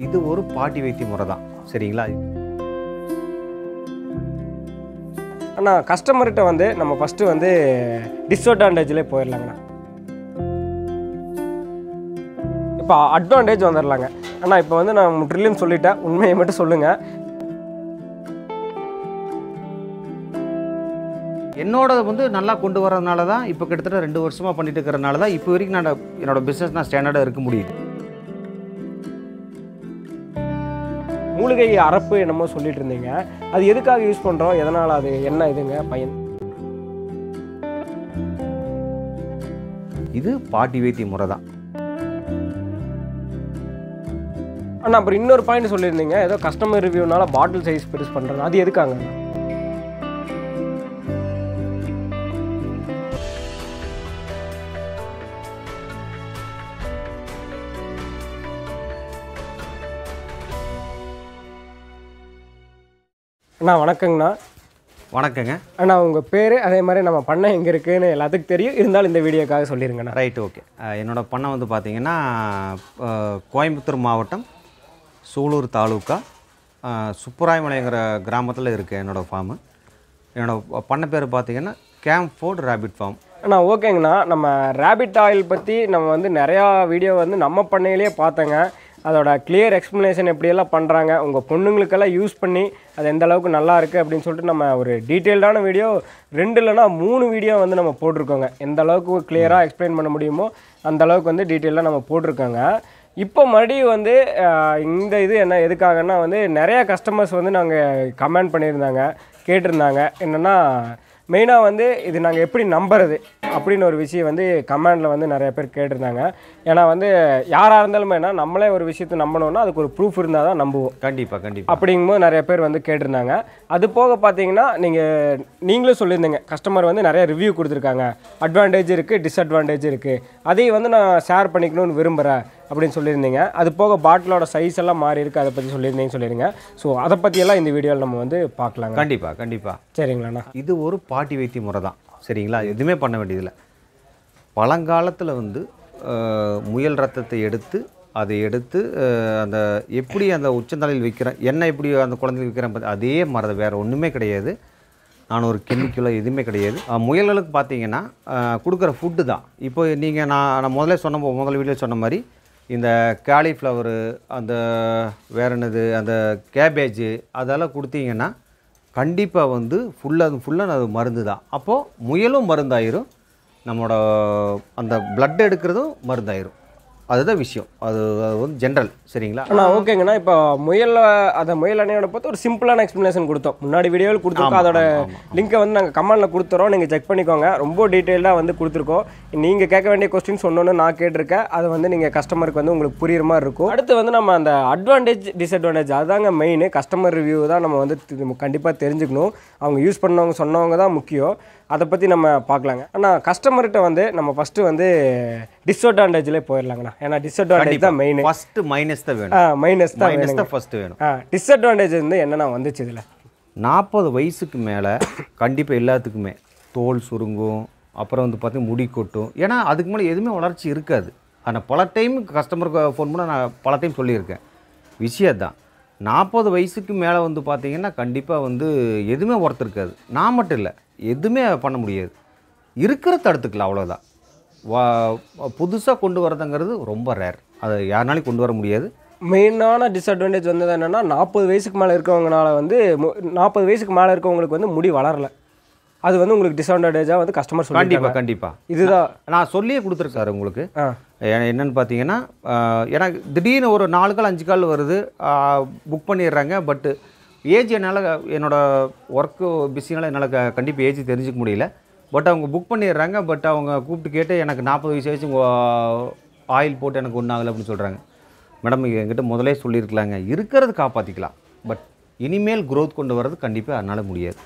இது ஒரு பாட்டி வைத்திய முறை தான். சரிங்களா? அண்ணா கஸ்டமர்கிட்ட வந்து நம்ம ஃபஸ்ட்டு வந்து டிஸ்அட்வான்டேஜ்லேயே போயிடலாங்கண்ணா. இப்போ அட்வான்டேஜ் வந்துடலாங்க. அண்ணா இப்போ வந்து நான் முற்றிலும் சொல்லிட்டேன், உண்மையை மட்டும் சொல்லுங்கள். என்னோட வந்து நல்லா கொண்டு வரதுனால தான் இப்போ கிட்டத்தட்ட 2 வருஷமாக பண்ணிட்டு இருக்கிறதுனால தான் இப்போ வரைக்கும் என்னோட பிஸ்னஸ் நான் ஸ்டாண்டர்டாக இருக்க முடியுது. மூலிகை அரப்பு என்னமோ சொல்லிட்டு இருந்தீங்க, அது எதுக்காக யூஸ் பண்ணுறோம், எதனால், அது என்ன இதுங்க பயன்? இது பாட்டி வைத்திய முறை தான். அண்ணா அப்புறம் இன்னொரு பாயிண்ட் சொல்லியிருந்தீங்க, ஏதோ கஸ்டமர் ரிவ்யூனால பாட்டில் சைஸ் பெருசு பண்ணுறது, அது எதுக்காங்க? அண்ணா வணக்கங்கண்ணா. வணக்கங்க. அண்ணா உங்கள் பேர், அதே மாதிரி நம்ம பண்ணை எங்கே இருக்குதுன்னு எல்லாத்துக்கும் தெரியும், இருந்தாலும் இந்த வீடியோக்காக சொல்லிடுங்கண்ணா. Right, okay. என்னோடய பண்ணை வந்து பார்த்திங்கன்னா கோயம்புத்தூர் மாவட்டம் சூலூர் தாலுக்கா சுப்பராயமலைங்கிற கிராமத்தில் இருக்குது என்னோடய ஃபார்மு. என்னோடய பண்ணை பேர் பார்த்திங்கன்னா கேம்ஃபோர்ட் ரேபிட் ஃபார்ம். அண்ணா ஓகேங்கண்ணா. நம்ம ரேபிட் ஆயில் பற்றி நம்ம வந்து நிறையா வீடியோ வந்து நம்ம பண்ணையிலே பார்த்தேங்க. அதோட கிளியர் எக்ஸ்ப்ளனேஷன் எப்படியெல்லாம் பண்ணுறாங்க, உங்கள் பொண்ணுங்களுக்கெல்லாம் யூஸ் பண்ணி அது எந்த அளவுக்கு நல்லா இருக்குது அப்படின்னு சொல்லிட்டு நம்ம ஒரு டீட்டெயில்டான வீடியோ 2 இல்லைனா 3 வீடியோ வந்து நம்ம போட்டிருக்கோங்க. எந்த அளவுக்கு கிளியராக எக்ஸ்பிளைன் பண்ண முடியுமோ அந்த அளவுக்கு வந்து டீட்டெயிலாக நம்ம போட்டிருக்கோங்க. இப்போ மறுபடியும் வந்து இந்த இது என்ன எதுக்காகன்னா வந்து நிறையா கஸ்டமர்ஸ் வந்து நாங்கள் கமெண்ட் பண்ணியிருந்தாங்க, கேட்டிருந்தாங்க. என்னென்னா மெயினாக வந்து இது நாங்கள் எப்படி நம்புறது அப்படின்னு ஒரு விஷயம் வந்து கமெண்டில் வந்து நிறைய பேர் கேட்டிருந்தாங்க. ஏன்னா வந்து யாராக இருந்தாலுமே என்ன, நம்மளே ஒரு விஷயத்தை நம்பணுன்னா அதுக்கு ஒரு ப்ரூஃப் இருந்தால் தான் நம்புவோம். கண்டிப்பாக. அப்படிங்கும்போது நிறைய பேர் வந்து கேட்டிருந்தாங்க. அது போக பார்த்தீங்கன்னா நீங்களும் சொல்லியிருந்தீங்க, கஸ்டமர் வந்து நிறைய ரிவ்யூ கொடுத்துருக்காங்க, அட்வான்டேஜ் இருக்குது, டிஸ்அட்வான்டேஜ் இருக்குது, அதையும் வந்து நான் ஷேர் பண்ணிக்கணும்னு விரும்புகிறேன் அப்படின்னு சொல்லியிருந்தீங்க. அது போக பாட்டிலோட சைஸ் எல்லாம் மாறி இருக்குது, அதை பற்றி சொல்லியிருங்க. ஸோ அதை பற்றியெல்லாம் இந்த வீடியோவில் நம்ம வந்து பார்க்கலாங்க. கண்டிப்பாக. சரிங்களாண்ணா. இது ஒரு பாட்டி வைத்திய முறை தான். சரிங்களா? எதுவுமே பண்ண வேண்டியதில்லை. பழங்காலத்தில் வந்து முயல் ரத்தத்தை எடுத்து அந்த எப்படி அந்த உச்சந்தலையில் வைக்கிறேன், எண்ணெய் எப்படி அந்த குழந்தைக்கு வைக்கிறேன், அதே மாதிரி வேறு ஒன்றுமே கிடையாது. நான் ஒரு கெமிக்கலோ எதுவுமே கிடையாது. முயல்களுக்கு பார்த்தீங்கன்னா கொடுக்குற ஃபுட்டு தான். இப்போ நீங்கள் நான் முதல் வீடியோ சொன்ன மாதிரி இந்த காலிஃப்ளவரு, அந்த வேறு என்னது, அந்த கேபேஜு, அதெல்லாம் கொடுத்தீங்கன்னா கண்டிப்பாக வந்து ஃபுல்லாக அது மருந்து தான். அப்போது முயலும் மருந்தாயிரும், நம்மளோட அந்த பிளட் எடுக்கிறதும் மருந்தாயிரும். அதுதான் விஷயம். அது வந்து ஜென்ரல். சரிங்களா? ஓகேங்கண்ணா. இப்போ முயல் அணையோட பார்த்து ஒரு சிம்பிளான எக்ஸ்ப்ளனேஷன் கொடுத்தோம், முன்னாடி வீடியோவில் கொடுத்துருக்கோம். அதோட லிங்கை வந்து நாங்கள் கமெண்டில் கொடுத்துறோம், நீங்கள் செக் பண்ணிக்கோங்க. ரொம்ப டீட்டெயிலாக வந்து கொடுத்துருக்கோம். நீங்கள் கேட்க வேண்டிய கொஸ்டின்ஸ் ஒன்று நான் கேட்டிருக்கேன், அதை வந்து நீங்கள் கஸ்டமருக்கு வந்து உங்களுக்கு புரியுற மாதிரி இருக்கும். அடுத்து வந்து நம்ம அந்த அட்வான்டேஜ் டிஸ்அட்வான்டேஜ் அதுதாங்க மெயின். கஸ்டமர் ரிவ்யூ தான் நம்ம வந்து கண்டிப்பாக தெரிஞ்சுக்கணும். அவங்க யூஸ் பண்ணவங்க சொன்னவங்க தான் முக்கியம். அதை பற்றி நம்ம பார்க்கலாங்க. ஆனால் கஸ்டமர்கிட்ட வந்து நம்ம ஃபஸ்ட்டு வந்து டிஸ்அட்வான்டேஜ்லேயே போயிடலாங்கண்ணா. ஏன்னா டிஸ்அட்வான்டேஜ் தான் மெயின். ஃபஸ்ட்டு மைனஸ் தான் வேணும். மைனஸ் தான் ஃபஸ்ட்டு வேணும். டிஸ்அட்வான்டேஜ் வந்து என்னென்ன வந்துச்சு இதில்? 40 வயசுக்கு மேலே கண்டிப்பாக எல்லாத்துக்குமே தோல் சுருங்கும், அப்புறம் வந்து பார்த்தீங்கன்னா முடி கொட்டும். ஏன்னா அதுக்கு மேலே எதுவுமே வளர்ச்சி இருக்காது. ஆனால் பல டைம் கஸ்டமருக்கு ஃபோன் பண்ண நான் பல டைம் சொல்லியிருக்கேன் விஷயம் தான். 40 வயசுக்கு மேலே வந்து பார்த்திங்கன்னா கண்டிப்பாக வந்து எதுவுமே ஒர்த் இருக்காது. நான் மட்டும் இல்லை, எதுவுமே பண்ண முடியாது. இருக்கிற தடுத்துக்கலாம், அவ்வளோதான். புதுசாக கொண்டு வரதுங்கிறது ரொம்ப ரேர். அதை யாருனாலையும் கொண்டு வர முடியாது. மெயினான டிஸ்அட்வான்டேஜ் வந்தது என்னென்னா 40 வயசுக்கு மேலே இருக்கவங்கனால வந்து 40 வயசுக்கு மேலே இருக்கவங்களுக்கு வந்து முடி வளரலை. அது வந்து உங்களுக்கு டிஸ்அட்வான்டேஜாக வந்து கஸ்டமர் சொல்லி கண்டிப்பாக இதுதான் நான் சொல்லியே கொடுத்துருக்காரு உங்களுக்கு. என்னென்னு பார்த்தீங்கன்னா, எனக்கு திடீர்னு ஒரு 4 கால் 5 கால் வருது, புக் பண்ணிடுறாங்க. பட்டு ஏஜ் என்னால் என்னோடய ஒர்க்கு பிஸினால் என்னால் கண்டிப்பாக ஏஜ் தெரிஞ்சிக்க முடியல. பட் அவங்க புக் பண்ணிடுறாங்க. பட் அவங்க கூப்பிட்டு கேட்டு எனக்கு 40 வயசு ஆச்சு, ஆயில் போட்டு எனக்கு ஒன்றும் ஆகலை அப்படின்னு சொல்கிறாங்க. மேடம் என்கிட்ட முதலே சொல்லியிருக்கலாங்க, இருக்கிறது காப்பாற்றிக்கலாம். பட் இனிமேல் க்ரோத் கொண்டு வர்றது கண்டிப்பாக என்னால் முடியாது.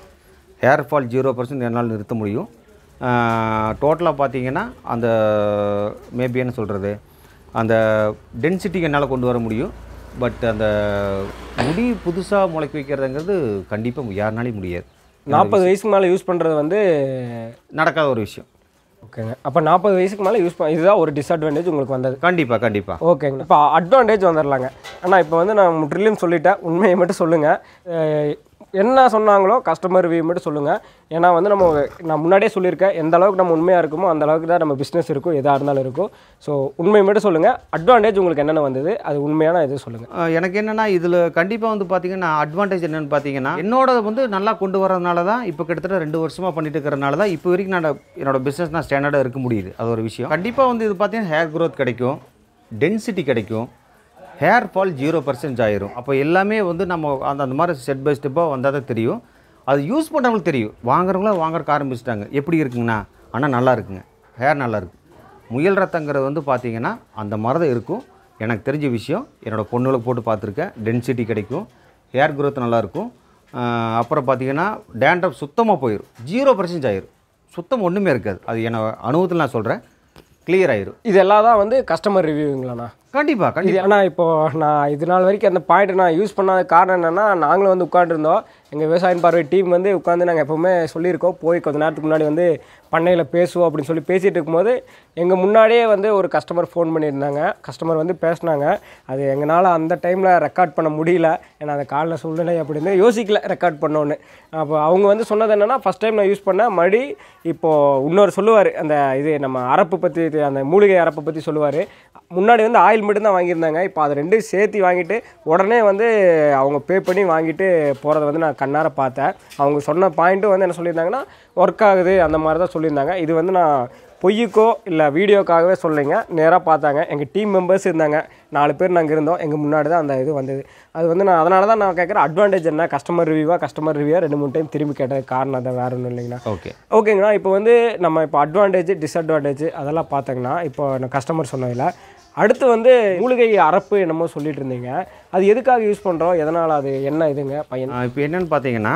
ஹேர் ஃபால் 0% என்னால் நிறுத்த முடியும். டோட்டலாக பார்த்தீங்கன்னா அந்த மேபி என்ன சொல்கிறது, அந்த டென்சிட்டிக்கு என்னால் கொண்டு வர முடியும். பட் அந்த முடி புதுசாக முளைக்க வைக்கிறதுங்கிறது கண்டிப்பாக யாருனாலையும் முடியாது. 40 வயசுக்கு மேலே யூஸ் பண்ணுறது வந்து நடக்காத ஒரு விஷயம். ஓகேங்க. அப்போ 40 வயசுக்கு மேலே யூஸ் இதுதான் ஒரு டிஸ்அட்வான்டேஜ் உங்களுக்கு வந்தது. கண்டிப்பாக. ஓகேங்க. இப்போ அட்வான்டேஜ் வந்துடலாங்க. ஆனால் இப்போ வந்து நான் முற்றிலும் சொல்லிட்டேன், உண்மையை மட்டும் சொல்லுங்கள். என்ன சொன்னாங்களோ கஸ்டமர் ரிவ்யூ மட்டும் சொல்லுங்கள். ஏன்னா வந்து நான் முன்னாடியே சொல்லியிருக்கேன், எந்த அளவுக்கு நம்ம உண்மையாக இருக்குமோ அந்த அளவுக்கு தான் நம்ம பிஸ்னஸ் இருக்கும், எதாக இருந்தாலும் இருக்கும். ஸோ உண்மையை மட்டும் சொல்லுங்கள். அட்வான்டேஜ் உங்களுக்கு என்னென்ன வந்தது, அது உண்மையான இது சொல்லுங்கள். எனக்கு என்னென்னா இதில் கண்டிப்பாக வந்து பார்த்தீங்கன்னா அட்வான்டேஜ் என்னென்னு பார்த்தீங்கன்னா, என்னோட வந்து நல்லா கொண்டு வரதுனால தான் இப்போ கிட்டத்தட்ட 2 வருஷமாக பண்ணிட்டு இருக்கிறனால தான் இப்போ வரைக்கும் என்னோட பிஸ்னஸ் நான் ஸ்டாண்டர்டாக இருக்க முடியுது. அது ஒரு விஷயம். கண்டிப்பாக வந்து இது பார்த்தீங்கன்னா ஹேர் க்ரோத் கிடைக்கும், டென்சிட்டி கிடைக்கும், ஹேர் ஃபால் 0% ஆயிரும். அப்போ எல்லாமே வந்து நம்ம அந்த மாதிரி ஸ்டெப் பை ஸ்டெப்பாக வந்தால் தான் தெரியும். அது யூஸ் பண்ணுறவங்களுக்கு தெரியும். வாங்குறவங்களும் வாங்குறதுக்கு ஆரம்பிச்சிட்டாங்க. எப்படி இருக்குங்கண்ணா? ஆனால் நல்லா இருக்குங்க, ஹேர் நல்லா இருக்குது. முயல் ரத்தங்கிறது வந்து பார்த்திங்கன்னா அந்த மாதிரி தான் இருக்கும். எனக்கு தெரிஞ்ச விஷயம், என்னோடய பொண்ணுகளுக்கு போட்டு பார்த்துருக்கேன். டென்சிட்டி கிடைக்கும், ஹேர் க்ரோத் நல்லாயிருக்கும். அப்புறம் பார்த்திங்கன்னா டேண்ட்ரஃப் சுத்தமாக போயிடும், 0% ஆயிரும். சுத்தம் ஒன்றுமே இருக்காது. அது என்னோட அனுபவத்தில் நான் சொல்கிறேன், கிளியர் ஆயிரும். இதெல்லாம் தான் வந்து கஸ்டமர் ரிவ்யூங்களாண்ணா? கண்டிப்பாக. ஆனால் இப்போது நான் இது நாள் வரைக்கும் அந்த பாயிண்ட் நான் யூஸ் பண்ணாத காரணம் என்னென்னா, நாங்களும் வந்து உட்காந்துருந்தோம், எங்கள் விவசாயம் பார்வை டீம் வந்து உட்காந்து நாங்கள் எப்போவுமே சொல்லியிருக்கோம், போய் கொஞ்சம் நேரத்துக்கு முன்னாடி வந்து பண்ணையில் பேசுவோம் அப்படின்னு சொல்லி பேசிகிட்டு இருக்கும்போது எங்கள் முன்னாடியே வந்து ஒரு கஸ்டமர் ஃபோன் பண்ணியிருந்தாங்க. கஸ்டமர் வந்து பேசினாங்க. அது எங்களால் அந்த டைமில் ரெக்கார்ட் பண்ண முடியல, ஏன்னா அந்த காலில் சூழ்நிலை அப்படின்னு யோசிக்கல ரெக்கார்ட் பண்ணோன்னு. அப்போ அவங்க வந்து சொன்னது என்னென்னா, ஃபஸ்ட் டைம் நான் யூஸ் பண்ணேன், மறுபடி இப்போது இன்னொரு சொல்லுவார், அந்த இது நம்ம அரப்பு பற்றி, அந்த மூலிகை அரப்பை பற்றி சொல்லுவார். முன்னாடி வந்து ஆயில் மட்டும்தான் வாங்கியிருந்தாங்க, இப்போ அதை 2 சேர்த்து வாங்கிட்டு உடனே வந்து அவங்க பே பண்ணி வாங்கிட்டு போகிறத வந்து நான் கண்ணார பார்த்தேன். அவங்க சொன்ன பாயிண்ட்டும் வந்து என்ன சொல்லியிருந்தாங்கன்னா, ஒர்க் ஆகுது அந்த மாதிரி தான் சொல்லியிருந்தாங்க. இது வந்து நான் பொய்யுக்கோ இல்லை வீடியோக்காகவே சொல்லிங்க, நேராக பார்த்தாங்க. எங்கள் டீம் மெம்பர்ஸ் இருந்தாங்க, 4 பேர் நாங்கள் இருந்தோம், எங்கள் முன்னாடி தான் அந்த இது வந்தது. அது வந்து நான் அதனால தான் நான் கேட்குறேன், அட்வான்டேஜ் என்ன, கஸ்டமர் ரிவ்யூவாக 2-3 டைம் திரும்பி கேட்டது காரணம் அதை வேறு ஒன்றும் இல்லைங்கண்ணா. ஓகேங்கண்ணா. இப்போ வந்து நம்ம இப்போ அட்வான்டேஜ் டிஸ்அட்வான்டேஜ் அதெல்லாம் பார்த்தோங்கன்னா, இப்போ நான் கஸ்டமர் சொன்னதில் அடுத்து வந்து மூலிகை அரப்பு என்னமோ சொல்லிட்டு இருந்தீங்க, அது எதுக்காக யூஸ் பண்ணுறோம், எதனால், அது என்ன இதுங்க பையன்? இப்போ என்னென்னு பார்த்தீங்கன்னா,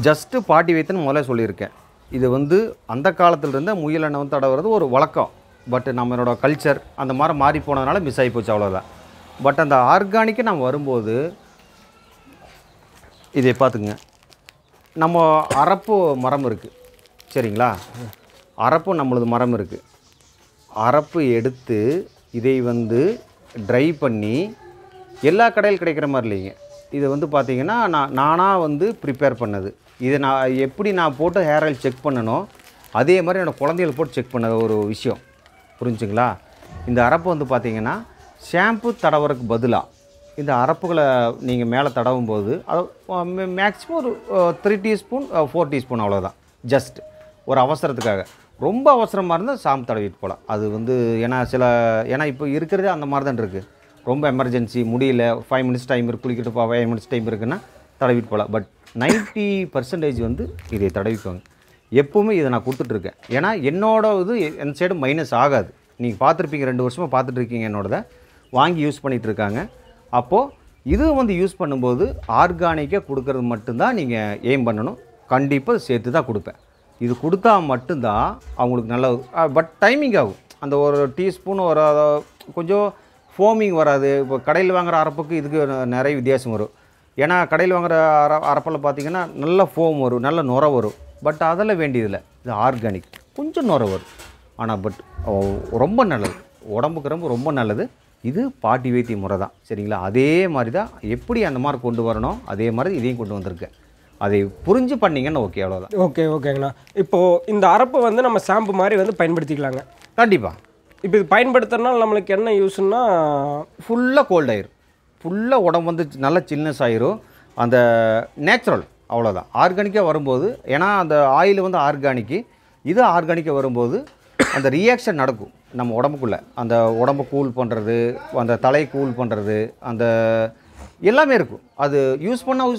ஜஸ்ட்டு பாட்டி வைத்துன்னு முதல்ல சொல்லியிருக்கேன். இது வந்து அந்த காலத்துலேருந்து முயல் எண்ணெய் வந்து தடவுறது ஒரு வழக்கம். பட் நம்மளோட கல்ச்சர் அந்த மாதிரி மாறி போனதுனால மிஸ் ஆகி போச்சு, அவ்வளோதான். பட் அந்த ஆர்கானிக்கு நம்ம வரும்போது இதை பார்த்துக்குங்க. நம்ம அரப்பு மரம் இருக்குது, சரிங்களா? அரப்பு நம்மளது மரம் இருக்குது. அரப்பு எடுத்து இதை வந்து ட்ரை பண்ணி எல்லா கடையில் கிடைக்கிற மாதிரி இல்லைங்க. இது வந்து பார்த்திங்கன்னா நானாக வந்து ப்ரிப்பேர் பண்ணது. இதை நான் எப்படி நான் போட்டு ஹேர் ஆயில் செக் பண்ணணும், அதே மாதிரி என்னோடய குழந்தைகள் போட்டு செக் பண்ணது ஒரு விஷயம், புரிஞ்சுங்களா? இந்த அரப்பு வந்து பார்த்திங்கன்னா ஷாம்பு தடவுறதுக்கு பதிலாக இந்த அரப்புகளை நீங்கள் மேலே தடவும் போது அது மேக்ஸிமம் ஒரு 3 டீஸ்பூன் 4 டீஸ்பூன் அவ்வளோதான். ஜஸ்ட் ஒரு அவசரத்துக்காக, ரொம்ப அவசரமாக இருந்தால் ஷாம்பு தடவிட்டு போகலாம். அது வந்து ஏன்னா இப்போ இருக்கிறதே அந்த மாதிரி தான் இருக்குது. ரொம்ப எமர்ஜென்சி முடியல, 5 மினிட்ஸ் டைம் இருக்குது, குளிக்கிட்டு 5 மினிட்ஸ் டைம் இருக்குன்னா தடவிட்டு போகலாம். பட் 90% வந்து இதை தடவிக்குவாங்க. எப்போவுமே இதை நான் கொடுத்துட்ருக்கேன். ஏன்னா என்னோட இது என் சைடு மைனஸ் ஆகாது. நீங்கள் பார்த்துருப்பீங்க, 2 வருஷமாக பார்த்துட்ருக்கீங்க, என்னோடதை வாங்கி யூஸ் பண்ணிகிட்ருக்காங்க. அப்போது இது வந்து யூஸ் பண்ணும்போது ஆர்கானிக்காக கொடுக்கறது மட்டும்தான் நீங்கள் எய்ம் பண்ணணும். கண்டிப்பாக சேர்த்து தான் கொடுப்பேன். இது கொடுத்தா மட்டும்தான் அவங்களுக்கு நல்ல, பட் டைமிங் ஆகும். அந்த ஒரு டீஸ்பூன் ஒரு கொஞ்சம் ஃபோமிங் வராது. இப்போ கடையில் வாங்குகிற அரப்புக்கு இதுக்கு நிறைய வித்தியாசம் வரும். ஏன்னா கடையில் வாங்குகிற அரப்பில் பார்த்திங்கன்னா நல்ல ஃபோம் வரும், நல்ல நுர வரும். பட் அதெல்லாம் வேண்டியதில்லை. இது ஆர்கானிக், கொஞ்சம் நுர வரும். ஆனால் பட் ரொம்ப நல்லது, உடம்புக்கு ரொம்ப நல்லது. இது பாட்டி வைத்திய முறை தான், சரிங்களா? அதே மாதிரி தான் எப்படி அந்த மாதிரி கொண்டு வரணும், அதே மாதிரி இதையும் கொண்டு வந்திருக்கேன். அதை புரிஞ்சு பண்ணிங்கன்னு ஓகே, அவ்வளோதான். ஓகேங்கண்ணா. இப்போது இந்த அரப்பை வந்து நம்ம ஷாம்பு மாதிரி வந்து பயன்படுத்திக்கலாங்க? கண்டிப்பாக. இப்போ இது பயன்படுத்துறதுனால நம்மளுக்கு என்ன யூஸ்ன்னா, ஃபுல்லாக கோல்ட் ஆயிரும், ஃபுல்லாக உடம்பு வந்து நல்லா சில்னஸ் ஆயிரும். அந்த நேச்சுரல், அவ்வளோதான். ஆர்கானிக்காக வரும்போது, ஏன்னா அந்த ஆயில் வந்து ஆர்கானிக்கு, இது ஆர்கானிக்காக வரும்போது அந்த ரியாக்ஷன் நடக்கும் நம்ம உடம்புக்குள்ளே. அந்த உடம்பை கூல் பண்ணுறது, அந்த தலையை கூல் பண்ணுறது, அந்த எல்லாமே இருக்கும். அது யூஸ் பண்ணால்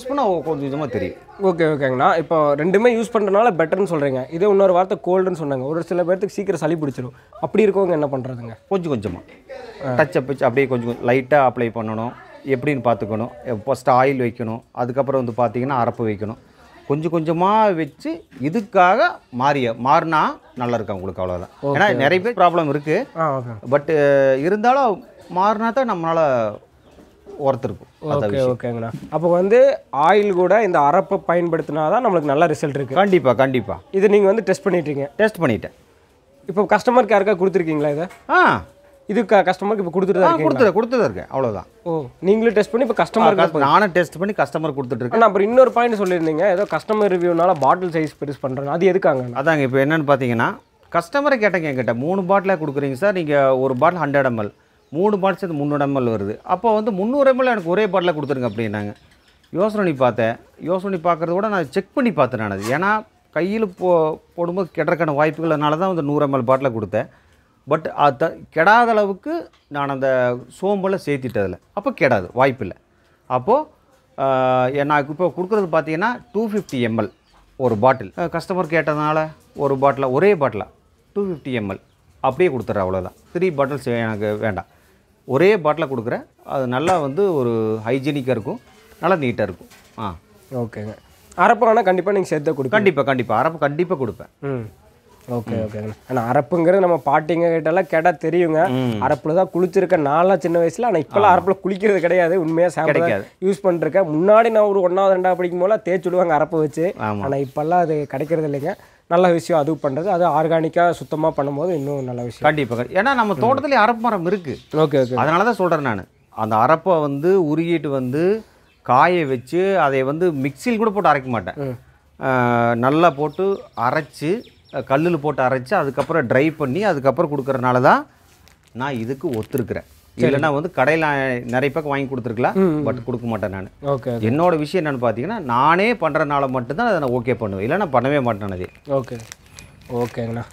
கொஞ்சம் கொஞ்சமாக தெரியும். ஓகேங்கண்ணா. இப்போ 2மே யூஸ் பண்ணுறதுனால பெட்டர்னு சொல்கிறீங்க. இதே இன்னொரு வார்த்தை கோல்டுன்னு சொன்னாங்க. ஒரு சில பேர்த்துக்கு சீக்கிரம் சளி பிடிச்சிடும். அப்படி இருக்கவங்க என்ன பண்ணுறதுங்க? கொஞ்சம் கொஞ்சமாக டச்சப் வச்சு அப்படியே கொஞ்சம் லைட்டாக அப்ளை பண்ணணும். எப்படின்னு பார்த்துக்கணும். ஃபஸ்ட்டு ஆயில் வைக்கணும், அதுக்கப்புறம் வந்து பார்த்திங்கன்னா அரப்பு வைக்கணும். கொஞ்சம் கொஞ்சமாக வச்சு இதுக்காக மாறினா நல்லா இருக்கும் உங்களுக்கு, அவ்வளோதான். ஏன்னா நிறைய பேர் ப்ராப்ளம் இருக்குது. பட் இருந்தாலும் மாறினா தான் நம்மளால் ஒர்த் இருக்கும். ஓகே ஓகேங்கண்ணா. அப்போ வந்து ஆயில் கூட இந்த அரப்பை பயன்படுத்தினா தான் நம்மளுக்கு நல்ல ரிசல்ட் இருக்குது. கண்டிப்பாக இது நீங்கள் வந்து டெஸ்ட் பண்ணிட்டீங்க? டெஸ்ட் பண்ணிட்டேன். இப்போ கஸ்டமருக்கு யாருக்கா கொடுத்துருக்கீங்களா இதை? இது கஸ்டமருக்கு இப்போ கொடுத்துட்டு தான் இருக்கேன். அவ்வளோதான். ஓ, நீங்களும் டெஸ்ட் பண்ணி இப்போ கஸ்டமருக்கு? நானும் டெஸ்ட் பண்ணி கஸ்டமர் கொடுத்துட்ருக்கேன். அப்புறம் இன்னொரு பாயிண்ட் சொல்லியிருந்தீங்க, ஏதோ கஸ்டமர் ரிவ்யூனால பாட்டில் சைஸ் பெருசு பண்ணுறேன், அது எதுக்காங்க? அதாங்க இப்போ என்னென்னு பார்த்தீங்கன்னா, கஸ்டமரை கேட்டேங்க என்கிட்ட 3 பாட்டிலாக கொடுக்குறீங்க சார், நீங்கள் ஒரு பாட்டில் 100 ml, 3 பாட்டில் சேர்த்து 300 ml வருது, அப்போ வந்து 300 ml எனக்கு ஒரே பாட்டிலாக கொடுத்துருங்க அப்படின்னாங்க. யோசனை பார்க்குறத விட நான் செக் பண்ணி பார்த்தேன். நான் அது ஏன்னா கையில் போடும்போது கெடுறக்கான வாய்ப்புகள், அதனால தான் வந்து 100 ml பாட்டிலாக கொடுத்தேன். பட் அது கெடாத அளவுக்கு நான் அந்த சோம்பலை சேர்த்திட்டதில்ல, அப்போ கெடாது, வாய்ப்பில்லை. அப்போது நான் இப்போ கொடுக்குறது பார்த்தீங்கன்னா 250 ml ஒரு பாட்டில். கஸ்டமர் கேட்டதுனால ஒரு பாட்டில், ஒரே பாட்டிலாக 250 ml அப்படியே கொடுத்துட்றேன். அவ்வளோதான். 3 பாட்டில்ஸ் எனக்கு வேண்டாம். ஒரே பாட்டிலாக கொடுக்குறேன். அது நல்லா வந்து ஒரு ஹைஜீனிக்காக இருக்கும், நல்லா நீட்டாக இருக்கும். ஓகேங்க. அரப்பு ஆனால் கண்டிப்பாக நீங்கள் சேர்த்து கொடுப்பேன்? கண்டிப்பாக அரப்பு கண்டிப்பாக கொடுப்பேன். ஓகே ஓகேங்க. ஆனால் அரப்புங்கிறது நம்ம பாட்டிங்க கிட்டலாம் கேட்டால் தெரியுங்க. அரப்பில் தான் குளிச்சிருக்க நான்லாம் சின்ன வயசில். ஆனால் இப்போல்லாம் அரப்பில் குளிக்கிறது கிடையாது. உண்மையாக சாப்பிட யூஸ் பண்ணிருக்கேன். முன்னாடி நான் ஒரு 1வது 2வது படிக்கும் போல தேய்ச்சி விடுவாங்க அரப்பை வச்சு. ஆனால் இப்போல்லாம் அது கிடைக்கிறது இல்லைங்க. நல்ல விஷயம் அது பண்ணுறது. அது ஆர்கானிக்காக சுத்தமாக பண்ணும்போது இன்னும் நல்ல விஷயம். கண்டிப்பாக. ஏன்னா நம்ம தோட்டத்துலேயே அரப்பு மரம் இருக்குது. Okay okay. அதனால தான் சொல்கிறேன் நான். அந்த அரப்பை வந்து உருகிட்டு வந்து காய வச்சு அதை வந்து மிக்சியில் கூட போட்டு அரைக்க மாட்டேன். நல்லா போட்டு அரைச்சி, கல்லில் போட்டு அரைச்சி, அதுக்கப்புறம் ட்ரை பண்ணி அதுக்கப்புறம் கொடுக்குறனால தான் நான் இதுக்கு ஒத்துருக்கிறேன். இல்லைன்னா வந்து கடையில் நிறைய பக்கம் வாங்கி கொடுத்துருக்கலாம், பட் கொடுக்க மாட்டேன் நான். ஓகே. என்னோட விஷயம் என்னென்னு பார்த்தீங்கன்னா, நானே பண்ணுறனால மட்டும்தான் அதை நான் ஓகே பண்ணுவேன், இல்லைன்னா பண்ணவே மாட்டேன் அதே. ஓகேங்கண்ணா.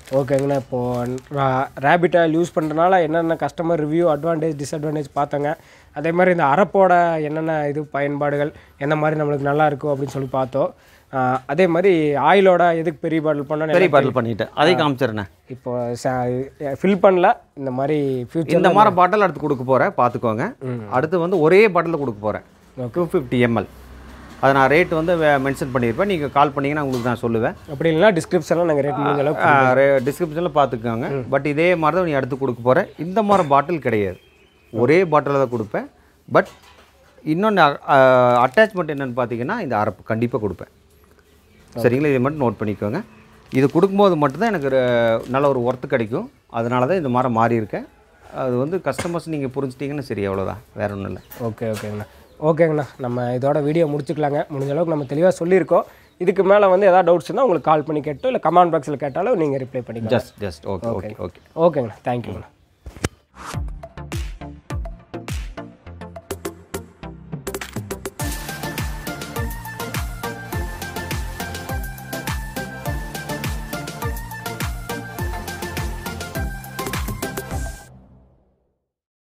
இப்போது ரேபிட் ஆயில் யூஸ் பண்ணுறதுனால என்னென்ன கஸ்டமர் ரிவ்யூ, அட்வான்டேஜ் டிஸ்அட்வான்டேஜ் பார்த்தோங்க. அதே மாதிரி இந்த அரப்போட என்னென்ன இது பயன்பாடுகள், எந்த மாதிரி நம்மளுக்கு நல்லா இருக்கும் அப்படின்னு சொல்லி பார்த்தோம். அதே மாதிரி ஆயிலோட எதுக்கு பெரிய பாட்டில் பண்ணால் பெரிய பாட்டில் பண்ணிவிட்டேன், அதை காமிச்சிடுறேன். இப்போ ஃபில் பண்ணல, இந்த மாதிரி ஃபியூச்சர் இந்த மாதிரி பாட்டில் அடுத்து கொடுக்க போகிறேன், பார்த்துக்கோங்க. அடுத்து வந்து ஒரே பாட்டில் கொடுக்க போகிறேன், 250 ml. அதை நான் ரேட் வந்து மென்ஷன் பண்ணியிருப்பேன். நீங்கள் கால் பண்ணிங்கன்னா உங்களுக்கு நான் சொல்லுவேன். அப்படி இல்லைனா டிஸ்கிரிப்ஷனில் நாங்கள் ரேட் முடிஞ்ச அளவுக்கு டிஸ்கிரிப்ஷனில் பார்த்துக்கோங்க. பட் இதே மாதிரி தான் நீ அடுத்து கொடுக்க போகிறேன். இந்த மாதிரி பாட்டில் கிடையாது, ஒரே பாட்டிலில் தான் கொடுப்பேன். பட் இன்னொன்று அட்டாச்மெண்ட் என்னென்னு பார்த்தீங்கன்னா, இந்த அரப்பு கண்டிப்பாக கொடுப்பேன். சரிங்களா? இதை மட்டும் நோட் பண்ணிக்கோங்க. இது கொடுக்கும்போது மட்டும்தான் எனக்கு நல்ல ஒரு ஒர்த்து கிடைக்கும். அதனால தான் இந்த மாதிரி மாறி இருக்கேன். அது வந்து கஸ்டமர்ஸ் நீங்கள் புரிஞ்சிட்டிங்கன்னா சரி, அவ்வளோதான், வேறு ஒன்றும் இல்லை. ஓகேங்கண்ணா. நம்ம இதோட வீடியோ முடிச்சுக்கலாங்க. முடிஞ்ச அளவுக்கு நம்ம தெளிவாக சொல்லியிருக்கோம். இதுக்கு மேலே வந்து எதாவது டவுட்ஸ் இருந்தால் உங்களுக்கு கால் பண்ணி கேட்டோ இல்லை கமெண்ட் பாக்ஸில் கேட்டாலும் நீங்கள் ரிப்ளை பண்ணிக்கலாம். ஜஸ்ட் ஓகேங்கண்ணா. தேங்க்யூங்கண்ணா.